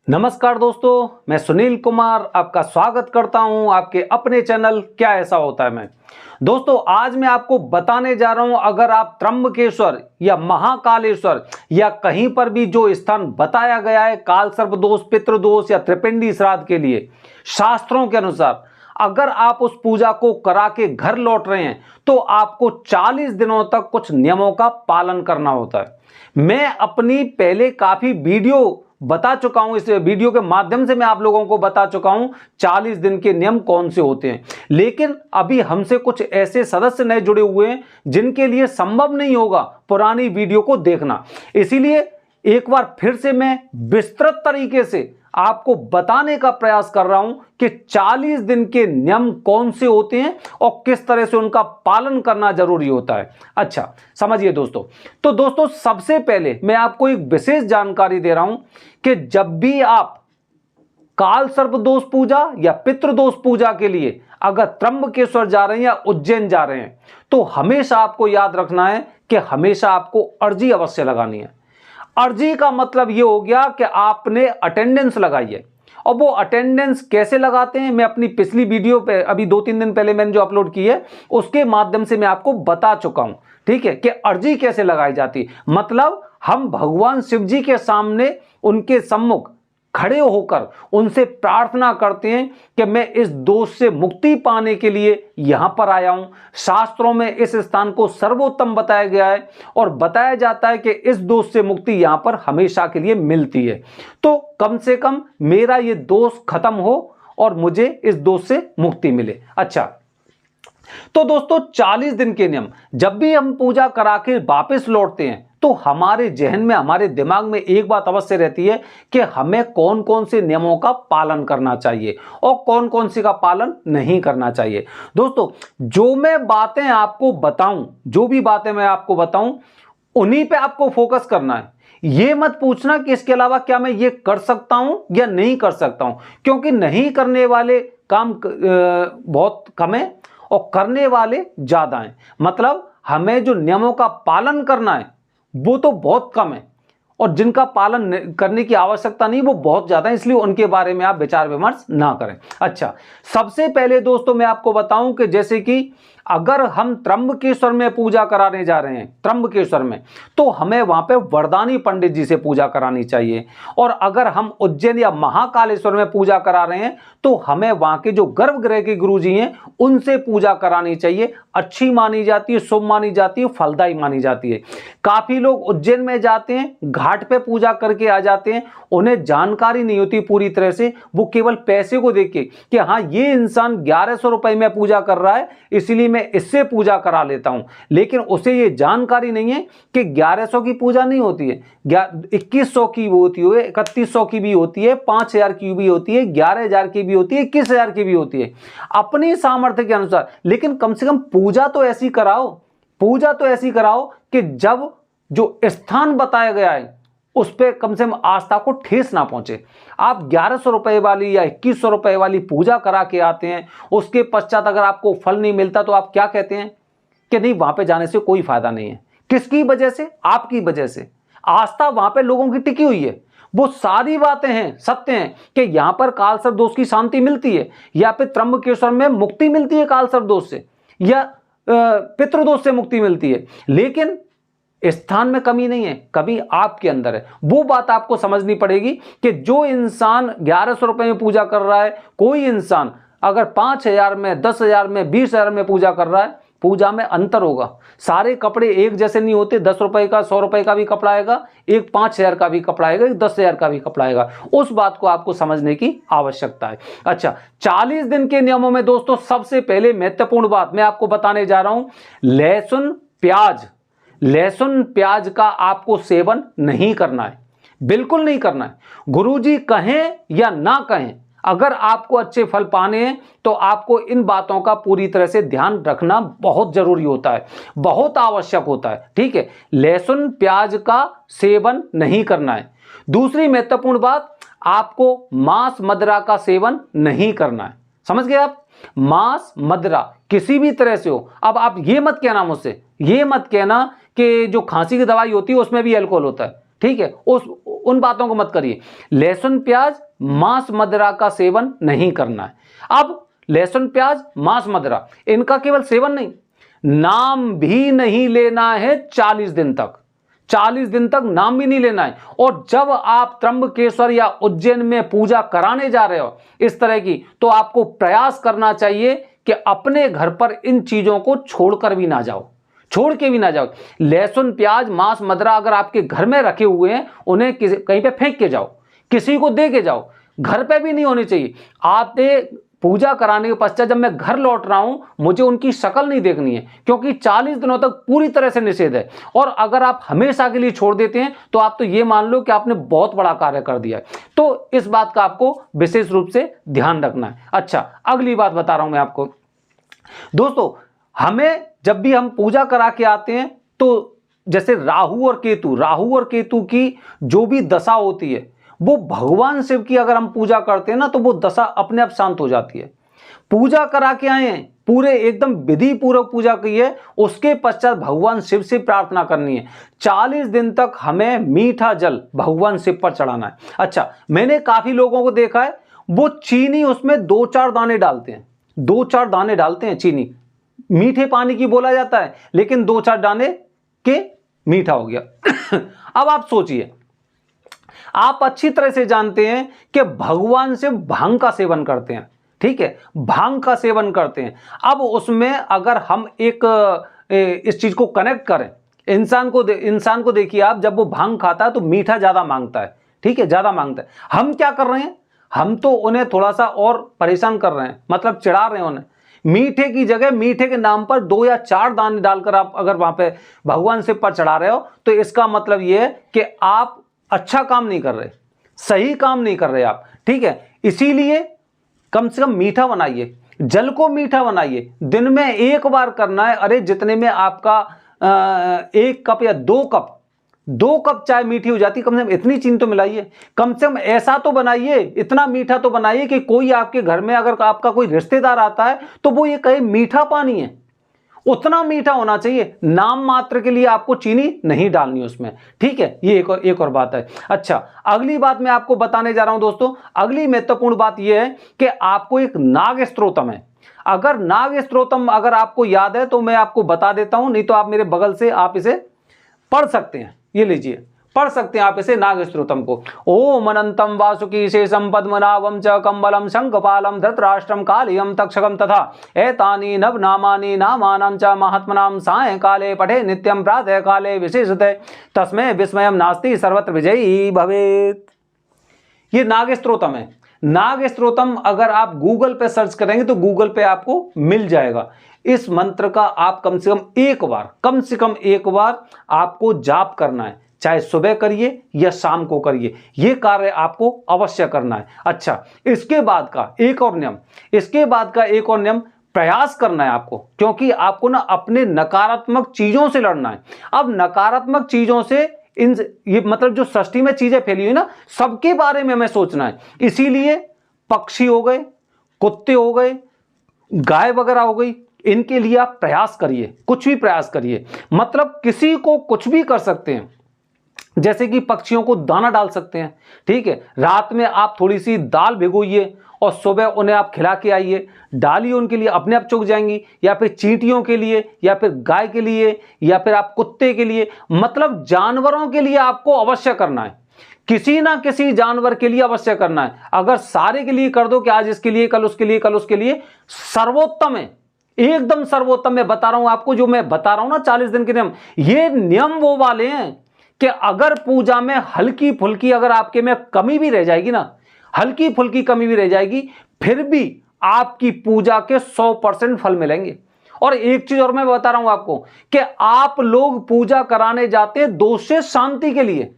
नमस्कार दोस्तों, मैं सुनील कुमार आपका स्वागत करता हूं आपके अपने चैनल क्या ऐसा होता है में। दोस्तों, आज मैं आपको बताने जा रहा हूं, अगर आप त्र्यंबकेश्वर या महाकालेश्वर या कहीं पर भी जो स्थान बताया गया है काल सर्प दोष, पितृदोष या त्रिपिंडी श्राद्ध के लिए शास्त्रों के अनुसार अगर आप उस पूजा को करा के घर लौट रहे हैं तो आपको 40 दिनों तक कुछ नियमों का पालन करना होता है। मैं अपनी पहले काफी वीडियो बता चुका हूं, इस वीडियो के माध्यम से मैं आप लोगों को बता चुका हूं 40 दिन के नियम कौन से होते हैं। लेकिन अभी हमसे कुछ ऐसे सदस्य नए जुड़े हुए हैं जिनके लिए संभव नहीं होगा पुरानी वीडियो को देखना, इसीलिए एक बार फिर से मैं विस्तृत तरीके से आपको बताने का प्रयास कर रहा हूं कि 40 दिन के नियम कौन से होते हैं और किस तरह से उनका पालन करना जरूरी होता है। अच्छा, समझिए दोस्तों। तो दोस्तों, सबसे पहले मैं आपको एक विशेष जानकारी दे रहा हूं कि जब भी आप काल सर्प दोष पूजा या पितृदोष पूजा के लिए अगर त्र्यंबकेश्वर जा रहे हैं या उज्जैन जा रहे हैं तो हमेशा आपको याद रखना है कि हमेशा आपको अर्जी अवश्य लगानी है। अर्जी का मतलब यह हो गया कि आपने अटेंडेंस लगाई है। और वो अटेंडेंस कैसे लगाते हैं मैं अपनी पिछली वीडियो पे अभी 2-3 दिन पहले मैंने जो अपलोड की है उसके माध्यम से मैं आपको बता चुका हूं, ठीक है, कि अर्जी कैसे लगाई जाती है। मतलब हम भगवान शिव जी के सामने उनके सम्मुख खड़े होकर उनसे प्रार्थना करते हैं कि मैं इस दोष से मुक्ति पाने के लिए यहां पर आया हूं। शास्त्रों में इस स्थान को सर्वोत्तम बताया गया है और बताया जाता है कि इस दोष से मुक्ति यहां पर हमेशा के लिए मिलती है। तो कम से कम मेरा ये दोष खत्म हो और मुझे इस दोष से मुक्ति मिले। अच्छा, तो दोस्तों 40 दिन के नियम, जब भी हम पूजा करा के वापस लौटते हैं तो हमारे जहन में, हमारे दिमाग में एक बात अवश्य रहती है कि हमें कौन कौन से नियमों का पालन करना चाहिए और कौन कौन से का पालन नहीं करना चाहिए। दोस्तों, जो मैं बातें आपको बताऊं, जो भी बातें मैं आपको बताऊं, उन्हीं पे आपको फोकस करना है। ये मत पूछना कि इसके अलावा क्या मैं ये कर सकता हूं या नहीं कर सकता हूं, क्योंकि नहीं करने वाले काम बहुत कम है और करने वाले ज्यादा हैं। मतलब हमें जो नियमों का पालन करना है वो तो बहुत कम है और जिनका पालन करने की आवश्यकता नहीं वो बहुत ज्यादा है, इसलिए उनके बारे में आप विचार विमर्श ना करें। अच्छा, सबसे पहले दोस्तों मैं आपको बताऊं कि जैसे कि अगर हम त्र्यंबकेश्वर में पूजा कराने जा रहे हैं, त्र्यंबकेश्वर में, तो हमें वहां पे वरदानी पंडित जी से पूजा करानी चाहिए। और अगर हम उज्जैन या महाकालेश्वर में पूजा करा रहे हैं तो हमें वहां के जो गर्भगृह के गुरु जी हैं उनसे पूजा करानी चाहिए। अच्छी मानी जाती है, शुभ मानी जाती है, फलदायी मानी जाती है। काफी लोग उज्जैन में जाते हैं, घाट पे पूजा करके आ जाते हैं, उन्हें जानकारी नहीं होती पूरी तरह से, वो केवल पैसे को देख के कि हाँ ये इंसान 1100 रुपए में पूजा कर रहा है इसलिए मैं इससे पूजा करा लेता हूं, लेकिन उसे ये जानकारी नहीं है कि 1100 की पूजा नहीं होती है, 2100 की होती है, 3100 की भी होती है, 5000 की भी होती है, 11000 की भी होती है, 21000 की भी होती है, अपनी सामर्थ्य के अनुसार। लेकिन कम से कम पूजा तो ऐसी कराओ, पूजा तो ऐसी कराओ कि जब जो स्थान बताया गया है उस पर कम से कम आस्था को ठेस ना पहुंचे। आप 1100 रुपए वाली या 2100 रुपए वाली पूजा करा के आते हैं, उसके पश्चात अगर आपको फल नहीं मिलता तो आप क्या कहते हैं कि नहीं वहां पे जाने से कोई फायदा नहीं है। किसकी वजह से? आपकी वजह से। आस्था वहां पे लोगों की टिकी हुई है। वो सारी बातें हैं, सत्य हैं कि यहां पर काल सर्प दोष की शांति मिलती है या फिर त्र्यंबकेश्वर में मुक्ति मिलती है काल सर्प दोष से या पितृदोष से मुक्ति मिलती है, लेकिन स्थान में कमी नहीं है, कमी आपके अंदर है। वो बात आपको समझनी पड़ेगी कि जो इंसान 1100 रुपए में पूजा कर रहा है, कोई इंसान अगर 5000 में, 10,000 में, 20,000 में पूजा कर रहा है, पूजा में अंतर होगा। सारे कपड़े एक जैसे नहीं होते। 10 रुपए का, 100 रुपए का भी कपड़ा आएगा, एक 5000 का भी कपड़ा आएगा, एक 10,000 का भी कपड़ा आएगा। उस बात को आपको समझने की आवश्यकता है। अच्छा, 40 दिन के नियमों में दोस्तों सबसे पहले महत्वपूर्ण बात मैं आपको बताने जा रहा हूं, लहसुन प्याज का आपको सेवन नहीं करना है, बिल्कुल नहीं करना है। गुरुजी कहें या ना कहें, अगर आपको अच्छे फल पाने हैं तो आपको इन बातों का पूरी तरह से ध्यान रखना बहुत जरूरी होता है, बहुत आवश्यक होता है, ठीक है। लहसुन प्याज का सेवन नहीं करना है। दूसरी महत्वपूर्ण बात, आपको मांस मदिरा का सेवन नहीं करना है। समझ गए आप? मांस मदिरा किसी भी तरह से हो। अब आप ये मत कहना मुझसे, ये मत कहना कि जो खांसी की दवाई होती है उसमें भी अल्कोहल होता है। ठीक है, उन बातों को मत करिए। लहसुन प्याज मांस मदिरा का सेवन नहीं करना है। अब लहसुन प्याज मांस मदिरा इनका केवल सेवन नहीं, नाम भी नहीं लेना है 40 दिन तक। 40 दिन तक नाम भी नहीं लेना है। और जब आप त्र्यंबकेश्वर या उज्जैन में पूजा कराने जा रहे हो इस तरह की, तो आपको प्रयास करना चाहिए कि अपने घर पर इन चीजों को छोड़कर भी ना जाओ, छोड़ के भी ना जाओ। लहसुन प्याज मांस मदिरा अगर आपके घर में रखे हुए हैं, उन्हें कहीं पे फेंक के जाओ, किसी को दे के जाओ, घर पे भी नहीं होनी चाहिए। आते पूजा कराने के पश्चात जब मैं घर लौट रहा हूं, मुझे उनकी शक्ल नहीं देखनी है, क्योंकि 40 दिनों तक पूरी तरह से निषेध है। और अगर आप हमेशा के लिए छोड़ देते हैं तो आप तो ये मान लो कि आपने बहुत बड़ा कार्य कर दिया है। तो इस बात का आपको विशेष रूप से ध्यान रखना है। अच्छा, अगली बात बता रहा हूं मैं आपको दोस्तों, हमें जब भी हम पूजा करा के आते हैं तो जैसे राहु और केतु की जो भी दशा होती है, वो भगवान शिव की अगर हम पूजा करते हैं ना, तो वो दशा अपने आप शांत हो जाती है। पूजा करा के आए हैं, पूरे एकदम विधि पूर्वक पूजा की है, उसके पश्चात भगवान शिव से प्रार्थना करनी है। 40 दिन तक हमें मीठा जल भगवान शिव पर चढ़ाना है। अच्छा, मैंने काफी लोगों को देखा है, वो चीनी उसमें 2-4 दाने डालते हैं, 2-4 दाने डालते हैं चीनी, मीठे पानी की बोला जाता है, लेकिन 2-4 दाने के मीठा हो गया। अब आप सोचिए, आप अच्छी तरह से जानते हैं कि भगवान से भांग का सेवन करते हैं, ठीक है, भांग का सेवन करते हैं। अब उसमें अगर हम इस चीज को कनेक्ट करें, इंसान को देखिए आप, जब वो भांग खाता है तो मीठा ज्यादा मांगता है, ठीक है, ज्यादा मांगता है। हम क्या कर रहे हैं, हम तो उन्हें थोड़ा सा और परेशान कर रहे हैं, मतलब चिढ़ा रहे हैं उन्हें। मीठे की जगह मीठे के नाम पर 2 या 4 दाने डालकर आप अगर वहां पे भगवान शिव पर चढ़ा रहे हो, तो इसका मतलब यह है कि आप अच्छा काम नहीं कर रहे, सही काम नहीं कर रहे आप, ठीक है। इसीलिए कम से कम मीठा बनाइए, जल को मीठा बनाइए, दिन में 1 बार करना है। अरे जितने में आपका 1 कप या 2 कप चाय मीठी हो जाती, कम से कम इतनी चीनी तो मिलाइए। कम से कम ऐसा तो बनाइए, इतना मीठा तो बनाइए कि कोई आपके घर में अगर आपका कोई रिश्तेदार आता है तो वो ये कहे मीठा पानी है, उतना मीठा होना चाहिए। नाम मात्र के लिए आपको चीनी नहीं डालनी उसमें, ठीक है। ये एक और बात है। अच्छा, अगली बात मैं आपको बताने जा रहा हूं दोस्तों। अगली महत्वपूर्ण बात यह है कि आपको एक नाग स्तोत्रम है। अगर नाग स्तोत्रम अगर आपको याद है तो मैं आपको बता देता हूं, नहीं तो आप मेरे बगल से आप इसे पढ़ सकते हैं। ये लीजिए, पढ़ सकते हैं आप इसे, नाग स्तोत्रम को। ओम अनंतम वासुकी शेषम पद्मनाभम च कंबलम शंखपालम धृतराष्ट्रम कालियम तक्षकम तथा एतानि नव नामानि नामानं च महात्मनां सायंकाले पठे नित्यं प्रातः काले विशेषते तस्मै विस्मयं नास्ति सर्वत्र विजयी भवेत्। ये नाग स्तोत्रम है। नाग स्तोत्रम अगर आप गूगल पे सर्च करेंगे तो गूगल पे आपको मिल जाएगा। इस मंत्र का आप कम से कम एक बार आपको जाप करना है, चाहे सुबह करिए या शाम को करिए, यह कार्य आपको अवश्य करना है। अच्छा, इसके बाद का एक और नियम प्रयास करना है आपको, क्योंकि आपको ना अपने नकारात्मक चीजों से लड़ना है। अब नकारात्मक चीजों से ये मतलब जो सृष्टि में चीजें फैली हुई ना, सबके बारे में हमें सोचना है। इसीलिए पक्षी हो गए, कुत्ते हो गए, गाय वगैरह हो गई, इनके लिए आप प्रयास करिए, कुछ भी प्रयास करिए। मतलब किसी को कुछ भी कर सकते हैं, जैसे कि पक्षियों को दाना डाल सकते हैं, ठीक है। रात में आप थोड़ी सी दाल भिगोइए और सुबह उन्हें आप खिला के आइए, डालिए, उनके लिए अपने आप चुग जाएंगी। या फिर चींटियों के लिए, या फिर गाय के लिए, या फिर आप कुत्ते के लिए, मतलब जानवरों के लिए आपको अवश्य करना है, किसी ना किसी जानवर के लिए अवश्य करना है। अगर सारे के लिए कर दो कि आज इसके लिए, कल उसके लिए, कल उसके लिए, सर्वोत्तम है, एकदम सर्वोत्तम। मैं बता रहा हूं आपको, जो मैं बता रहा हूं ना 40 दिन के नियम, ये नियम वो वाले हैं कि अगर पूजा में हल्की फुल्की अगर आपके में कमी भी रह जाएगी ना, हल्की फुल्की कमी भी रह जाएगी, फिर भी आपकी पूजा के 100% फल मिलेंगे। और एक चीज और मैं बता रहा हूं आपको कि आप लोग पूजा कराने जाते हैं दोष से शांति के लिए,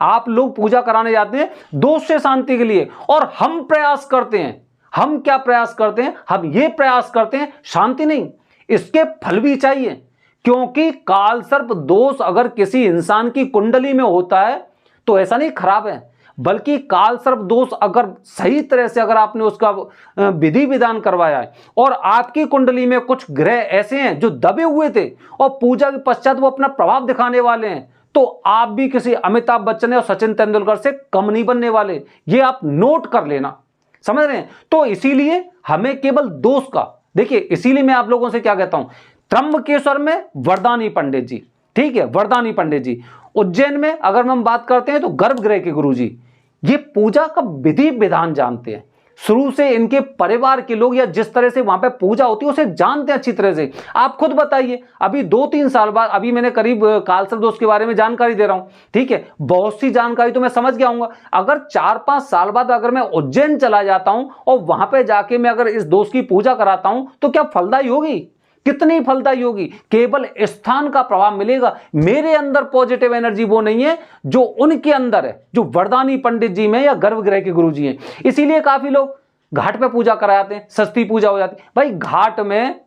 आप लोग पूजा कराने जाते हैं दोष से शांति के लिए, और हम प्रयास करते हैं, हम क्या प्रयास करते हैं, हम ये प्रयास करते हैं शांति नहीं, इसके फल भी चाहिए। क्योंकि काल सर्प दोष अगर किसी इंसान की कुंडली में होता है तो ऐसा नहीं खराब है, बल्कि काल सर्प दोष अगर सही तरह से अगर आपने उसका विधि विधान करवाया है और आपकी कुंडली में कुछ ग्रह ऐसे हैं जो दबे हुए थे और पूजा के पश्चात वो अपना प्रभाव दिखाने वाले हैं, तो आप भी किसी अमिताभ बच्चन और सचिन तेंदुलकर से कम नहीं बनने वाले, ये आप नोट कर लेना, समझ रहे हैं। तो इसीलिए हमें केवल दोस्त का, देखिए इसीलिए मैं आप लोगों से क्या कहता हूं, त्र्यंबकेश्वर में वरदानी पंडित जी, ठीक है, वरदानी पंडित जी। उज्जैन में अगर हम बात करते हैं तो गर्भगृह के गुरु जी, ये पूजा का विधि विधान जानते हैं, शुरू से इनके परिवार के लोग या जिस तरह से वहां पे पूजा होती है उसे जानते हैं अच्छी तरह से। आप खुद बताइए, अभी 2-3 साल बाद, अभी मैंने करीब कालसर्प दोष के बारे में जानकारी दे रहा हूं, ठीक है, बहुत सी जानकारी तो मैं समझ गया हूं। अगर 4-5 साल बाद अगर मैं उज्जैन चला जाता हूं और वहां पे जाके मैं अगर इस दोष की पूजा कराता हूं तो क्या फलदायी होगी? कितनी फलदायी होगी? केवल स्थान का प्रभाव मिलेगा, मेरे अंदर पॉजिटिव एनर्जी वो नहीं है जो उनके अंदर है, जो वरदानी पंडित जी में या गर्भगृह के गुरु जी हैं। इसीलिए काफी लोग घाट पे पूजा कराते हैं, सस्ती पूजा हो जाती है। भाई घाट में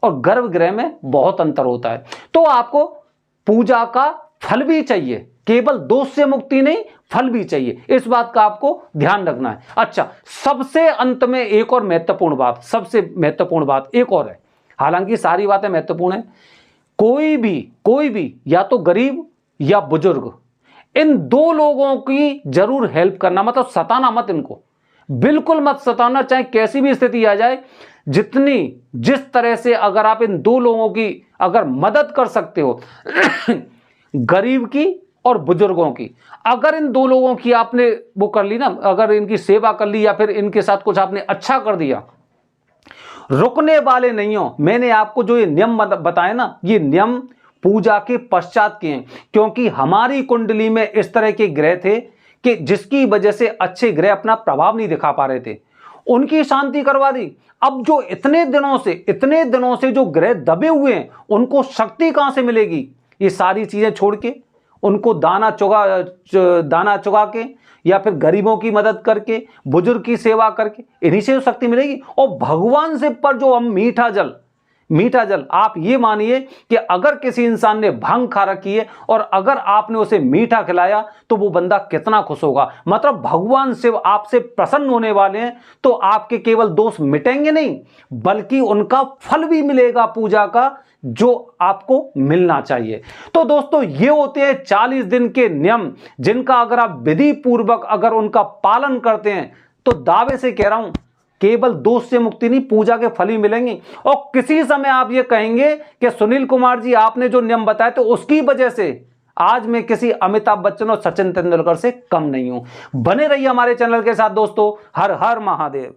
और गर्भगृह में बहुत अंतर होता है। तो आपको पूजा का फल भी चाहिए, केवल दोष से मुक्ति नहीं, फल भी चाहिए, इस बात का आपको ध्यान रखना है। अच्छा, सबसे अंत में एक और महत्वपूर्ण बात, सबसे महत्वपूर्ण बात एक और है, हालांकि सारी बातें महत्वपूर्ण है। कोई भी या तो गरीब या बुजुर्ग, इन 2 लोगों की जरूर हेल्प करना, मतलब सताना मत, इनको बिल्कुल मत सताना, चाहे कैसी भी स्थिति आ जाए। जिस तरह से अगर आप इन 2 लोगों की अगर मदद कर सकते हो गरीब की और बुजुर्गों की, अगर इन 2 लोगों की आपने वो कर ली ना, अगर इनकी सेवा कर ली या फिर इनके साथ कुछ आपने अच्छा कर दिया, रुकने वाले नहीं हो। मैंने आपको जो ये नियम बताए ना, ये नियम पूजा के पश्चात के हैं, क्योंकि हमारी कुंडली में इस तरह के ग्रह थे कि जिसकी वजह से अच्छे ग्रह अपना प्रभाव नहीं दिखा पा रहे थे, उनकी शांति करवा दी। अब जो इतने दिनों से जो ग्रह दबे हुए हैं, उनको शक्ति कहां से मिलेगी? ये सारी चीजें छोड़ के, उनको दाना चुगा के या फिर गरीबों की मदद करके, बुजुर्ग की सेवा करके, इन्हीं से शक्ति मिलेगी। और भगवान शिव पर जो हम मीठा जल, आप ये मानिए कि अगर किसी इंसान ने भांग खा रखी है और अगर आपने उसे मीठा खिलाया तो वो बंदा कितना खुश होगा। मतलब भगवान शिव आपसे प्रसन्न होने वाले हैं, तो आपके केवल दोष मिटेंगे नहीं, बल्कि उनका फल भी मिलेगा पूजा का, जो आपको मिलना चाहिए। तो दोस्तों, ये होते हैं 40 दिन के नियम, जिनका अगर आप विधि पूर्वक अगर उनका पालन करते हैं तो दावे से कह रहा हूं, केवल दोष से मुक्ति नहीं, पूजा के फल ही मिलेंगे। और किसी समय आप ये कहेंगे कि सुनील कुमार जी आपने जो नियम बताए तो उसकी वजह से आज मैं किसी अमिताभ बच्चन और सचिन तेंदुलकर से कम नहीं हूं। बने रहिए हमारे चैनल के साथ दोस्तों। हर हर महादेव।